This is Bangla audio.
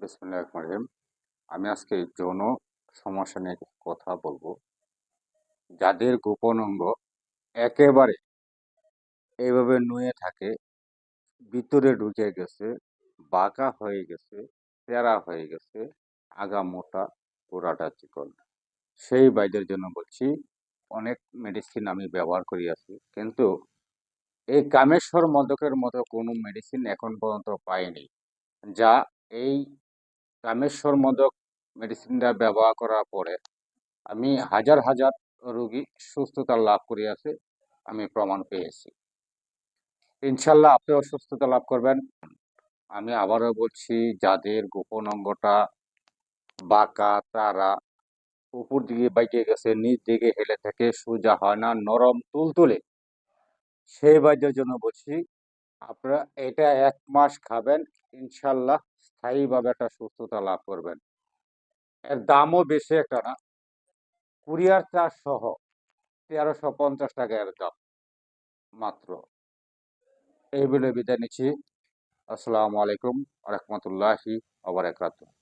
বিসমিল্লাহির রহমানির রহিম। আমি আজকে যৌন সমস্যা নিয়ে কিছু কথা বলবো। যাদের গোপন অঙ্গ একেবারে এইভাবে নুয়ে থাকে, ভিতরে ঢুকে গেছে, বাঁকা হয়ে গেছে, তেরা হয়ে গেছে, আগা মোটা, গোড়াটা চিকন, সেই ভাইদের জন্য বলছি। অনেক মেডিসিন আমি ব্যবহার করিয়াছি, কিন্তু এই কামেশ্বর মাদকের মতো কোনো মেডিসিন এখন পর্যন্ত পাইনি, যা এই কামেশ্বর মাদক মেডিসিনটা ব্যবহার করার পরে আমি হাজার হাজার রোগী সুস্থতা লাভ করিয়াছে, আমি প্রমাণ পেয়েছি। ইনশাল্লাহ আপনিও সুস্থতা লাভ করবেন। আমি আবারও বলছি, যাদের গোপন অঙ্গটা বাঁকা, তারা উপর দিকে বাইকে গেছে, নিচ দিকে হেলে থেকে সোজা হয় না, নরম তুলতুলে, সেই ভাইদের জন্য বলছি, আপনারা এটা 1 মাস খাবেন, ইনশাল্লাহ স্থায়ীভাবে একটা সুস্থতা লাভ করবেন। এর দামও বেশি একটা না, কুরিয়ার চার্জ সহ 1350 টাকা এর দাম মাত্র। এই বলে বিদায় নিচ্ছি। আসসালামু আলাইকুম রহমতুল্লাহি ওয়া বারাকাতুহু।